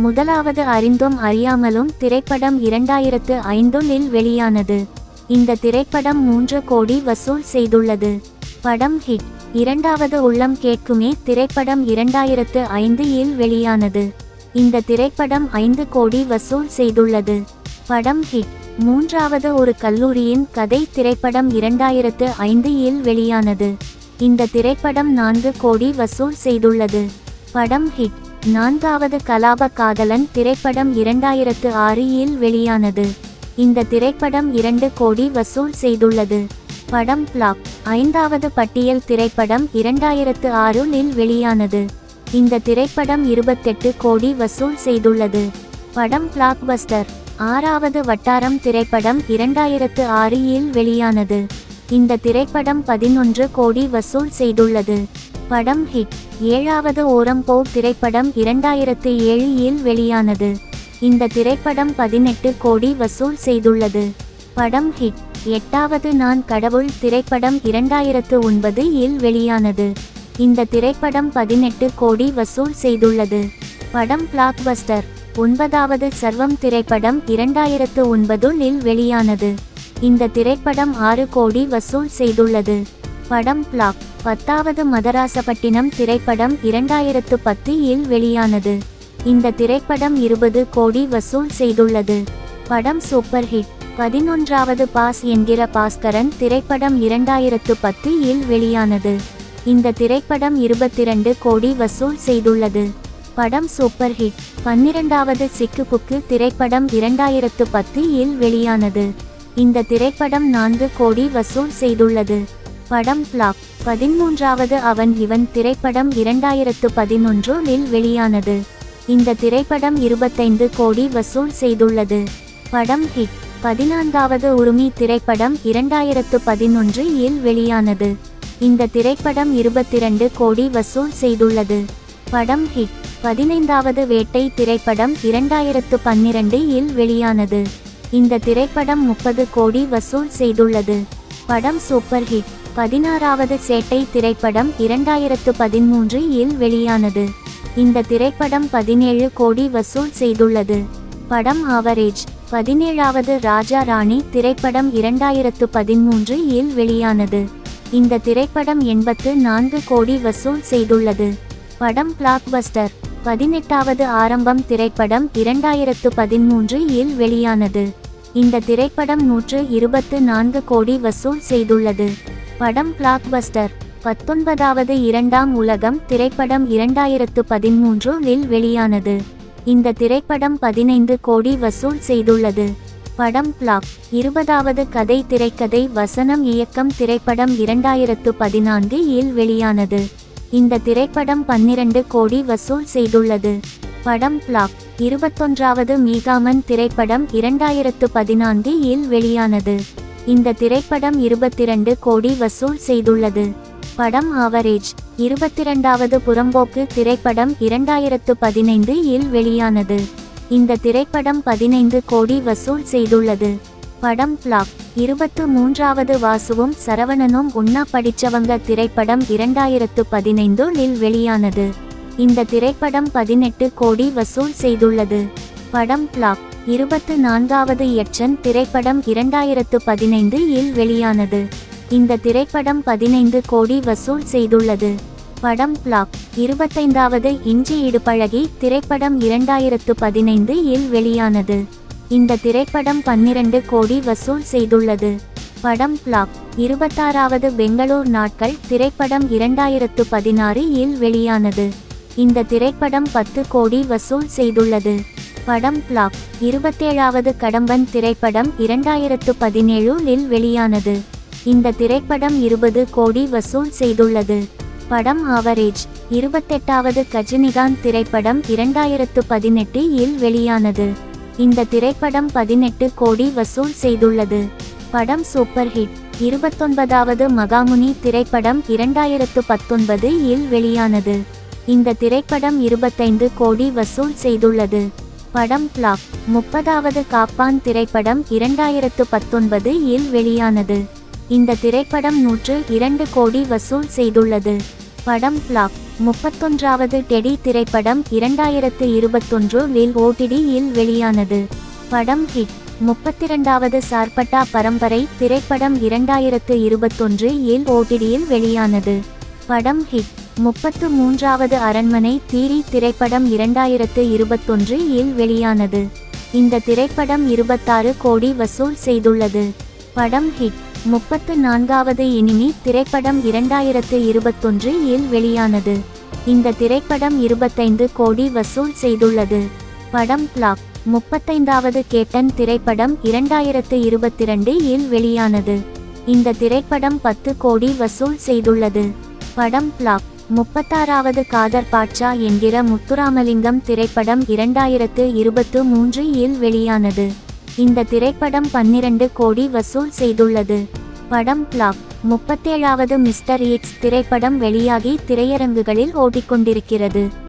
முதலாவது அறிந்தும் அறியாமலும் திரைப்படம் 2005இல் வெளியானது. இந்த திரைப்படம் 3 கோடி வசூல் செய்துள்ளது. படம் ஹிட். இரண்டாவது உள்ளம் கேட்குமே திரைப்படம் 2005இல் வெளியானது. இந்த திரைப்படம் 5 கோடி வசூல் செய்துள்ளது. படம் ஹிட். மூன்றாவது ஒரு கல்லூரியின் கதை திரைப்படம் 2005இல் வெளியானது. இந்த திரைப்படம் 4 கோடி வசூல் செய்துள்ளது. படம் ஹிட். நான்காவது கலாப காதலன் திரைப்படம் 2006இல் வெளியானது. இந்த திரைப்படம் 2 கோடி வசூல் செய்துள்ளது. படம் பிளாப். ஐந்தாவது பட்டியல் திரைப்படம் 2006இல் வெளியானது. இந்த திரைப்படம் 28 கோடி வசூல் செய்துள்ளது. படம் பிளாக்பஸ்டர். ஆறாவது வட்டாரம் திரைப்படம் 2006இல் வெளியானது. இந்த திரைப்படம் 11 கோடி வசூல் செய்துள்ளது. படம் ஹிட். ஏழாவது ஓரம் போ திரைப்படம் 2007இல் வெளியானது. இந்த திரைப்படம் 18 கோடி வசூல் செய்துள்ளது. படம் ஹிட். எட்டாவது நான் கடவுள் திரைப்படம் 2009இல் வெளியானது. இந்த திரைப்படம் 18 கோடி வசூல் செய்துள்ளது. படம் பிளாக்பஸ்டர். ஒன்பதாவது சர்வம் திரைப்படம் 2009இல் வெளியானது. இந்த திரைப்படம் 6 கோடி வசூல் செய்துள்ளது. படம் பிளாப். பத்தாவது மதராசப்பட்டினம் திரைப்படம் 2010இல் வெளியானது. இந்த திரைப்படம் 20 கோடி வசூல் செய்துள்ளது. படம் சூப்பர் ஹிட். 11வது பாஸ் என்கிற பாஸ்கரன் திரைப்படம் 2010இல் வெளியானது. இந்த திரைப்படம் 22 கோடி வசூல் செய்துள்ளது. படம் சூப்பர் ஹிட். 12வது சிக்கு புக்கு திரைப்படம் 2010இல் வெளியானது. இந்த திரைப்படம் 4 கோடி வசூல் செய்துள்ளது. படம் பிளாப். 13வது அவன் இவன் திரைப்படம் 2011இல் வெளியானது. இந்த திரைப்படம் 25 கோடி வசூல் செய்துள்ளது. படம் ஹிட். 14வது உரிமை திரைப்படம் 2011இல் வெளியானது. இந்த திரைப்படம் 22 கோடி வசூல் செய்துள்ளது. படம் ஹிட். 15வது வேட்டை திரைப்படம் 2012இல் வெளியானது. இந்த திரைப்படம் 30 கோடி வசூல் செய்துள்ளது. படம் சூப்பர் ஹிட். 16வது சேட்டை திரைப்படம் 2013இல் வெளியானது. இந்த திரைப்படம் 17 கோடி வசூல் செய்துள்ளது. படம் ஆவரேஜ். 17வது ராஜா ராணி திரைப்படம் 2013இல் வெளியானது. இந்த திரைப்படம் 84 கோடி வசூல் செய்துள்ளது. படம் பிளாக்பஸ்டர். 18வது ஆரம்பம் திரைப்படம் 2013இல் வெளியானது. இந்த திரைப்படம் 124 கோடி வசூல் செய்துள்ளது. படம் பிளாக்பஸ்டர். 19வது இரண்டாம் உலகம் திரைப்படம் 2013இல் வெளியானது. இந்த திரைப்படம் 15 கோடி வசூல் செய்துள்ளது. படம் பிளாப். 20வது கதை திரைக்கதை வசனம் இயக்கம் திரைப்படம் 2014இல் வெளியானது. இந்த திரைப்படம் 12 கோடி வசூல் செய்துள்ளது. படம் பிளாப். 21வது மீகாமன் திரைப்படம் 2014இல் வெளியானது. இந்த திரைப்படம் 22 கோடி வசூல் செய்துள்ளது. படம் ஆவரேஜ். 22வது புறம்போக்கு திரைப்படம் 2015இல் வெளியானது. இந்த திரைப்படம் 15 கோடி வசூல் செய்துள்ளது. படம் பிளாப். 23வது வாசுவும் சரவணனும் ஒன்னா படிச்சவங்க திரைப்படம் 2015இல் வெளியானது. இந்த திரைப்படம் 18 கோடி வசூல் செய்துள்ளது. படம் பிளாப். 24வது யட்சன் திரைப்படம் 2015இல் வெளியானது. இந்த திரைப்படம் 15 கோடி வசூல் செய்துள்ளது. படம் பிளாப். 25வது இஞ்சி இடுப்பழகி திரைப்படம் 2015இல் வெளியானது. இந்த திரைப்படம் 12 கோடி வசூல் செய்துள்ளது. படம் பிளாப். 26வது பெங்களூர் நாட்கள் திரைப்படம் 2016இல் வெளியானது. இந்த திரைப்படம் 10 கோடி வசூல் செய்துள்ளது. படம் பிளாப். 27வது கடம்பன் திரைப்படம் 2017இல் வெளியானது. இந்த திரைப்படம் 20 கோடி வசூல் செய்துள்ளது. படம் ஆவரேஜ். 28வது கஜினிகாந்த் திரைப்படம் 2018இல் வெளியானது. இந்த திரைப்படம் 18 கோடி வசூல் செய்துள்ளது. படம் சூப்பர் ஹிட். 29வது மகாமுனி திரைப்படம் 2019இல் வெளியானது. இந்த திரைப்படம் 25 கோடி வசூல் செய்துள்ளது. படம் பிளாப். 30வது காப்பான் திரைப்படம் 2019இல் வெளியானது. இந்த திரைப்படம் 102 கோடி வசூல் செய்துள்ளது. படம் பிளாப். 31வது டெடி திரைப்படம் 2021இல் OTT-இல் வெளியானது. படம் ஹிட். 32வது சார்பட்டா பரம்பரை திரைப்படம் 2021இல் OTT-இல் வெளியானது. படம் ஹிட். 33வது அரண்மனை தீரி திரைப்படம் 2021இல் வெளியானது. இந்த திரைப்படம் 26 கோடி வசூல் செய்துள்ளது. படம் ஹிட். 34வது இனிமி திரைப்படம் 2021இல் வெளியானது. இந்த திரைப்படம் 25 கோடி வசூல் செய்துள்ளது. படம் பிளாப். 35வது கேப்டன் திரைப்படம் 2022இல் வெளியானது. இந்த திரைப்படம் 10 கோடி வசூல் செய்துள்ளது. படம் பிளாப். 36வது காதர் பாட்சா என்கிற முத்துராமலிங்கம் திரைப்படம் 2023இல் வெளியானது. இந்த திரைப்படம் 12 கோடி வசூல் செய்துள்ளது. படம் பிளாப். 37வது மிஸ்டர் எக்ஸ் திரைப்படம் வெளியாகி திரையரங்குகளில் ஓடிக்கொண்டிருக்கிறது.